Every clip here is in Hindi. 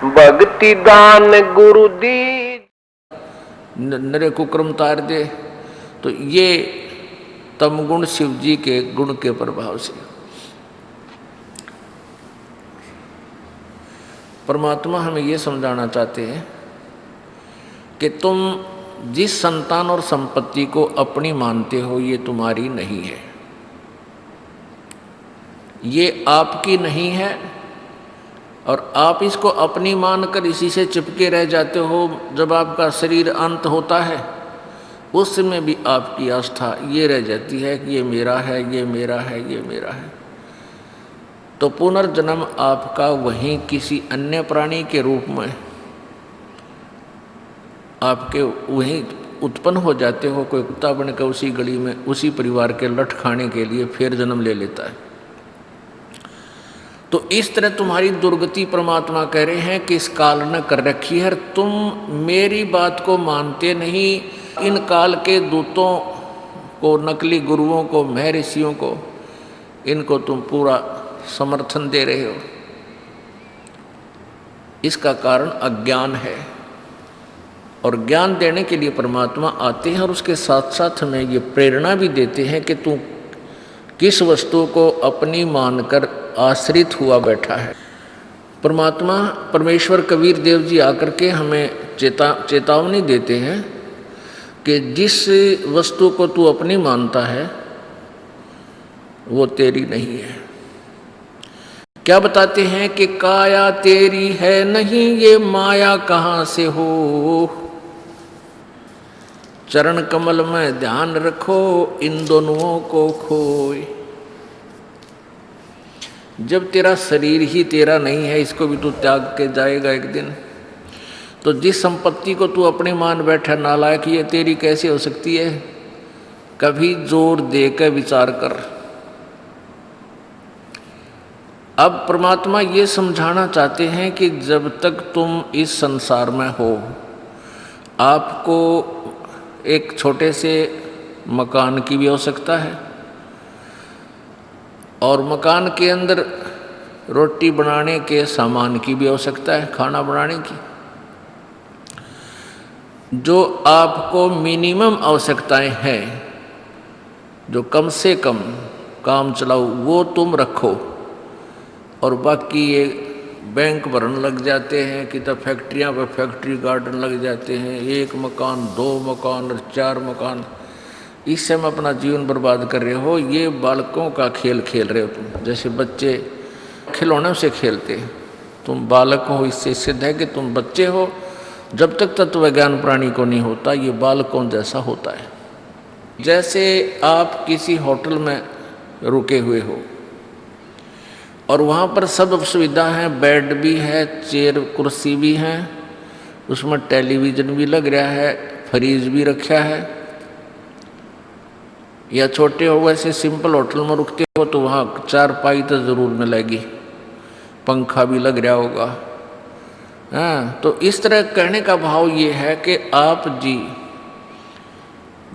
भक्ति दान गुरु दी नरे कुक्रम तार दे। तो ये तमगुण शिव जी के गुण के प्रभाव से परमात्मा हमें ये समझाना चाहते हैं कि तुम जिस संतान और संपत्ति को अपनी मानते हो ये तुम्हारी नहीं है, ये आपकी नहीं है, और आप इसको अपनी मानकर इसी से चिपके रह जाते हो। जब आपका शरीर अंत होता है उस समय भी आपकी आस्था ये रह जाती है कि ये मेरा है, ये मेरा है, ये मेरा है। तो पुनर्जन्म आपका वहीं किसी अन्य प्राणी के रूप में आपके वहीं उत्पन्न हो जाते हो। कोई कुत्ता बनकर उसी गली में उसी परिवार के लठ खाने के लिए फिर जन्म ले लेता है। तो इस तरह तुम्हारी दुर्गति परमात्मा कह रहे हैं कि इस काल ने कर रखी है। तुम मेरी बात को मानते नहीं, इन काल के दूतों को, नकली गुरुओं को, महर्षियों को, इनको तुम पूरा समर्थन दे रहे हो। इसका कारण अज्ञान है, और ज्ञान देने के लिए परमात्मा आते हैं और उसके साथ साथ हमें ये प्रेरणा भी देते हैं कि तू किस वस्तु को अपनी मानकर आश्रित हुआ बैठा है। परमात्मा परमेश्वर कबीर देव जी आकर के हमें चेतावनी देते हैं कि जिस वस्तु को तू अपनी मानता है वो तेरी नहीं है। क्या बताते हैं कि काया तेरी है नहीं, ये माया कहाँ से हो। चरण कमल में ध्यान रखो, इन दोनों को खोए। जब तेरा शरीर ही तेरा नहीं है, इसको भी तू त्याग के जाएगा एक दिन, तो जिस संपत्ति को तू अपनी मान बैठा नालायक, ये तेरी कैसे हो सकती है। कभी जोर दे कर विचार कर। अब परमात्मा ये समझाना चाहते हैं कि जब तक तुम इस संसार में हो, आपको एक छोटे से मकान की भी आवश्यकता है, और मकान के अंदर रोटी बनाने के सामान की भी आवश्यकता है, खाना बनाने की। जो आपको मिनिमम आवश्यकताएं हैं, जो कम से कम काम चलाओ, वो तुम रखो, और बाकी ये बैंक भरने लग जाते हैं कि तब फैक्ट्रियाँ पर फैक्ट्री गार्डन लग जाते हैं, 1 मकान 2 मकान और 4 मकान। इससे हम अपना जीवन बर्बाद कर रहे हो। ये बालकों का खेल खेल रहे हो तुम, जैसे बच्चे खिलौनों से खेलते हैं। तुम बालक हो, इससे सिद्ध है कि तुम बच्चे हो। जब तक तत्व ज्ञान प्राणी को नहीं होता, ये बालकों जैसा होता है। जैसे आप किसी होटल में रुके हुए हो और वहाँ पर सब सुविधा है, बेड भी है, चेयर कुर्सी भी है, उसमें टेलीविज़न भी लग रहा है, फ्रिज भी रखा है। या छोटे हो वैसे सिंपल होटल में रुकते हो तो वहाँ चारपाई तो ज़रूर मिलेगी, पंखा भी लग रहा होगा। हाँ, तो इस तरह कहने का भाव ये है कि आप जी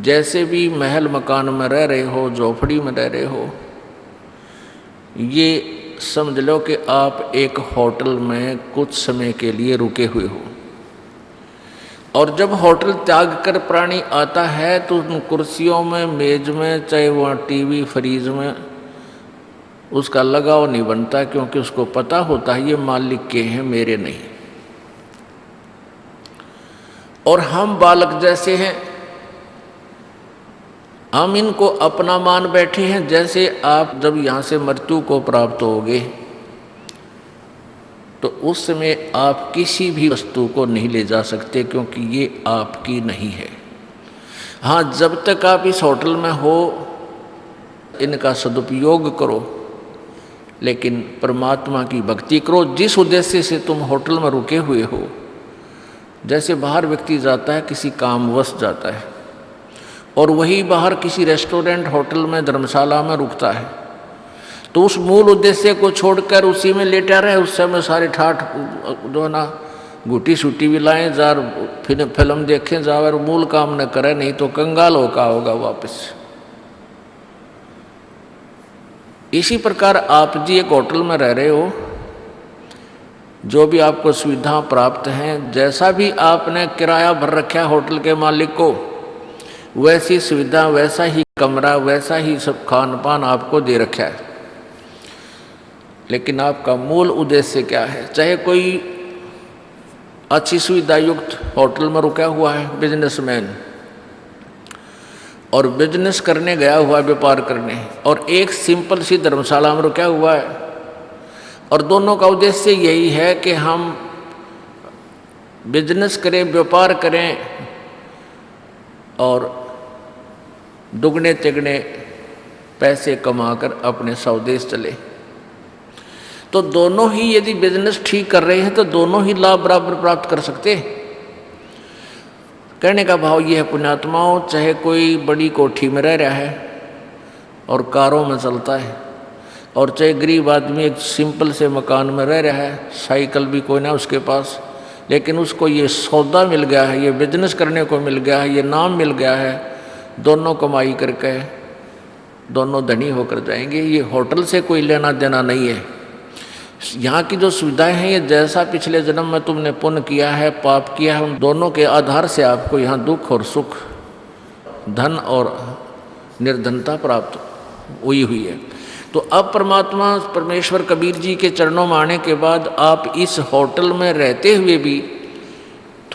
जैसे भी महल मकान में रह रहे हो, झोपड़ी में रह रहे हो, ये समझ लो कि आप एक होटल में कुछ समय के लिए रुके हुए हो। और जब होटल त्याग कर प्राणी आता है तो उन कुर्सियों में, मेज में, चाहे वहाँ टीवी फ्रीज में, उसका लगाव नहीं बनता, क्योंकि उसको पता होता है ये मालिक के हैं, मेरे नहीं। और हम बालक जैसे हैं, हम इनको अपना मान बैठे हैं। जैसे आप जब यहाँ से मृत्यु को प्राप्त होगे तो उस समय आप किसी भी वस्तु को नहीं ले जा सकते, क्योंकि ये आपकी नहीं है। हाँ, जब तक आप इस होटल में हो इनका सदुपयोग करो, लेकिन परमात्मा की भक्ति करो। जिस उद्देश्य से तुम होटल में रुके हुए हो, जैसे बाहर व्यक्ति जाता है, किसी कामवश जाता है, और वही बाहर किसी रेस्टोरेंट, होटल में, धर्मशाला में रुकता है, तो उस मूल उद्देश्य को छोड़कर उसी में लेटा रहे। उस समय सारे ठाठ जो है ना, घुटी सूटी भी लाएं, जार फिल्म देखें, जावर मूल काम न करे, नहीं तो कंगाल होगा वापस। इसी प्रकार आप जी एक होटल में रह रहे हो, जो भी आपको सुविधा प्राप्त हैं, जैसा भी आपने किराया भर रखा है होटल के मालिक को, वैसी सुविधा, वैसा ही कमरा, वैसा ही सब खान पान आपको दे रखा है। लेकिन आपका मूल उद्देश्य क्या है? चाहे कोई अच्छी सुविधा युक्त होटल में रुका हुआ है बिजनेसमैन, और बिजनेस करने गया हुआ, व्यापार करने, और एक सिंपल सी धर्मशाला में रुका हुआ है, और दोनों का उद्देश्य यही है कि हम बिजनेस करें, व्यापार करें और दुगने तिगने पैसे कमाकर अपने स्वदेश चले। तो दोनों ही यदि बिजनेस ठीक कर रहे हैं तो दोनों ही लाभ बराबर प्राप्त कर सकते हैं। कहने का भाव यह है पुण्यात्माओं, चाहे कोई बड़ी कोठी में रह रहा है और कारों में चलता है, और चाहे गरीब आदमी एक सिंपल से मकान में रह रहा है, साइकिल भी कोई ना उसके पास, लेकिन उसको ये सौदा मिल गया है, ये बिजनेस करने को मिल गया है, ये नाम मिल गया है, दोनों कमाई करके दोनों धनी होकर जाएंगे। ये होटल से कोई लेना देना नहीं है। यहाँ की जो सुविधाएं हैं, ये जैसा पिछले जन्म में तुमने पुण्य किया है, पाप किया है, उन दोनों के आधार से आपको यहाँ दुख और सुख, धन और निर्धनता प्राप्त हुई है। तो अब परमात्मा परमेश्वर कबीर जी के चरणों में आने के बाद आप इस होटल में रहते हुए भी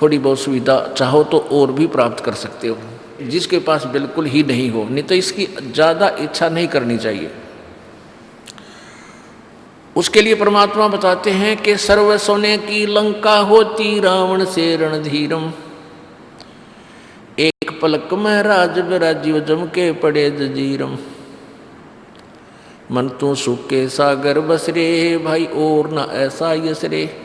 थोड़ी बहुत सुविधा चाहो तो और भी प्राप्त कर सकते हो, जिसके पास बिल्कुल ही नहीं हो, नहीं तो इसकी ज़्यादा इच्छा नहीं करनी चाहिए। उसके लिए परमात्मा बताते हैं कि सर्व सोने की लंका होती रावण से रणधीरम, एक पलक में राज राजीव जम के पड़े जजीरम, मन तू सुख के सागर बसरे भाई और ना ऐसा यसरे।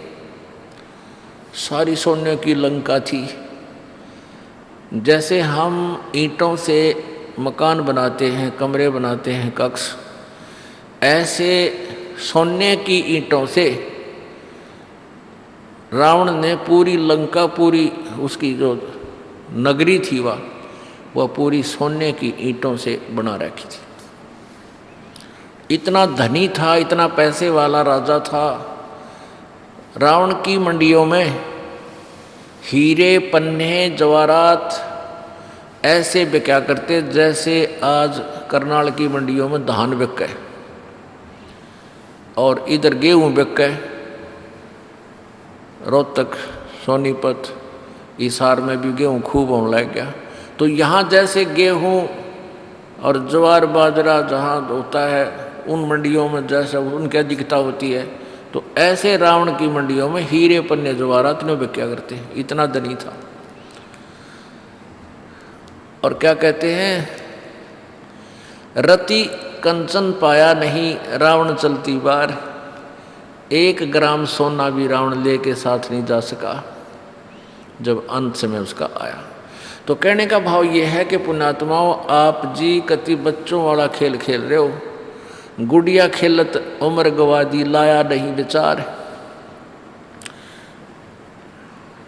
सारी सोने की लंका थी। जैसे हम ईंटों से मकान बनाते हैं, कमरे बनाते हैं, कक्ष, ऐसे सोने की ईंटों से रावण ने पूरी लंका, पूरी उसकी जो नगरी थी वह पूरी सोने की ईंटों से बना रखी थी। इतना धनी था, इतना पैसे वाला राजा था। रावण की मंडियों में हीरे, पन्ने, जवाहरात ऐसे बिका करते जैसे आज करनाल की मंडियों में धान बिक गए और इधर गेहूँ बिक गए। रोहतक, सोनीपत, हिसार में भी गेहूँ खूब होने लग गया। तो यहाँ जैसे गेहूँ और ज्वार बाजरा जहाँ होता है, उन मंडियों में जैसा उनकी अधिकता होती है, तो ऐसे रावण की मंडियों में हीरे, पन्ने, जवाहरात ने बिका करते हैं। इतना धनी था। और क्या कहते हैं, रति कंचन पाया नहीं रावण चलती बार, 1 ग्राम सोना भी रावण लेके साथ नहीं जा सका जब अंत समय उसका आया। तो कहने का भाव ये है कि पुण्यात्माओं, आप जी कति बच्चों वाला खेल खेल रहे हो। गुड़िया खेलत उम्र गवादी लाया नहीं विचार।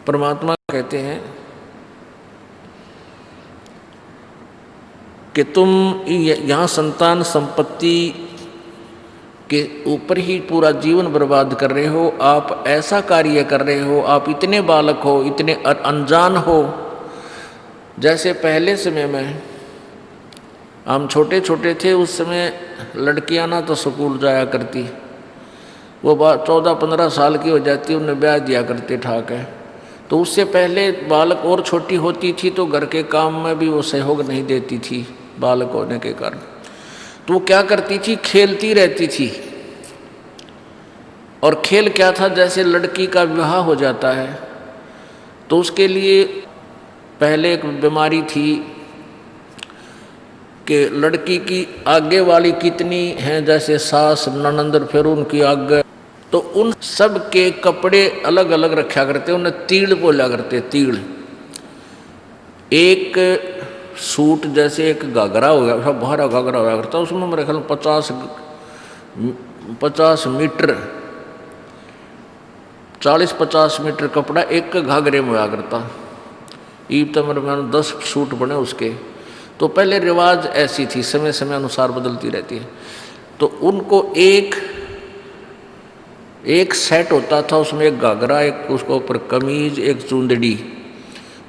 परमात्मा कहते हैं कि तुम यहाँ संतान संपत्ति के ऊपर ही पूरा जीवन बर्बाद कर रहे हो। आप ऐसा कार्य कर रहे हो, आप इतने बालक हो, इतने अनजान हो। जैसे पहले समय में हम छोटे छोटे थे, उस समय लड़कियां ना तो स्कूल जाया करती, वो 14-15 साल की हो जाती, उन्हें ब्याह दिया करते ठाक है। तो उससे पहले बालक और छोटी होती थी तो घर के काम में भी वो सहयोग नहीं देती थी बालक होने के कारण। तो वो क्या करती थी, खेलती रहती थी। और खेल क्या था, जैसे लड़की का विवाह हो जाता है तो उसके लिए पहले एक बीमारी थी कि लड़की की आगे वाली कितनी हैं, जैसे सास, ननंद, फिर उनकी आगे, तो उन सब के कपड़े अलग अलग रखा करते, उन्हें तीड़ बोला करते। तीड़ एक सूट जैसे एक घाघरा हो गया, सब भारा घाघरा होया करता, उसमें मेरे ख्याल 50 मीटर, 40-50 मीटर कपड़ा एक घाघरे में होया करता। ईब तो मेरे ख्याल 10 सूट बने उसके। तो पहले रिवाज ऐसी थी, समय समय अनुसार बदलती रहती है। तो उनको एक एक सेट होता था, उसमें एक घाघरा, एक उसके ऊपर कमीज, एक चुंदड़ी।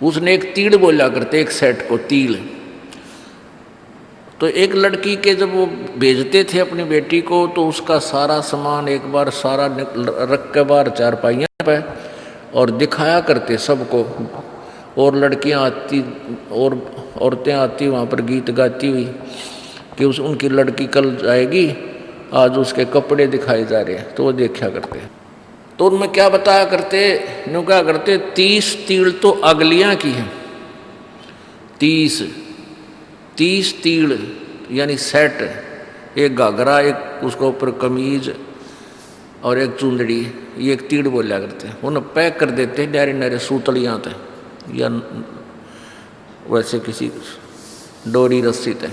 उसने एक तीड़ बोला करते एक सेट को, तीड़। तो एक लड़की के जब वो भेजते थे अपनी बेटी को, तो उसका सारा सामान एक बार सारा रख के बाहर चारपाइयाँ पे और दिखाया करते सबको। और लड़कियां आती और औरतें आती वहाँ पर गीत गाती हुई कि उनकी लड़की कल जाएगी, आज उसके कपड़े दिखाए जा रहे हैं, तो वो देखा करते। तो उनमें क्या बताया करते, यूँ क्या करते, 30 तीड़ तो अगलियाँ की हैं। 30 तीड़ यानी सेट, एक घाघरा, एक उसके ऊपर कमीज और एक चुंदड़ी, ये एक तीड़ बोला करते हैं। उन्हें पैक कर देते हैं डायरे नारे सूतलियाँ थे या वैसे किसी डोरी रस्सी थे।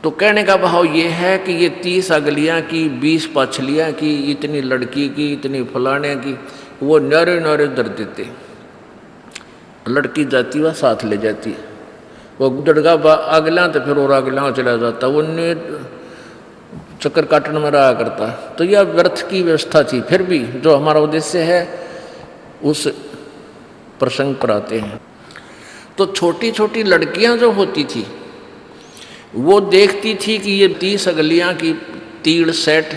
तो कहने का भाव ये है कि ये 30 अगलियाँ की, 20 पछलियाँ की, इतनी लड़की की, इतनी फलाने की, वो नारे नारे धर देते। लड़की जाती वह साथ ले जाती, वो गुदड़गा अगला तो फिर और अगला चला जाता, वो चक्कर काटने में रहा करता। तो यह व्यर्थ की व्यवस्था थी। फिर भी जो हमारा उद्देश्य है उस प्रसंग पर आते हैं। तो छोटी छोटी लड़कियां जो होती थी वो देखती थी कि ये 30 अगलियां की तीड़ सेट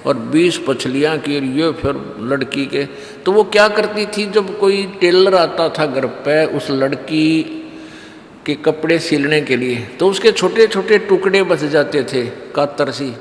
और 20 पछलियां की, ये फिर लड़की के। तो वो क्या करती थी, जब कोई टेलर आता था घर पे उस लड़की के कपड़े सिलने के लिए, तो उसके छोटे छोटे टुकड़े बच जाते थे, कातर सी,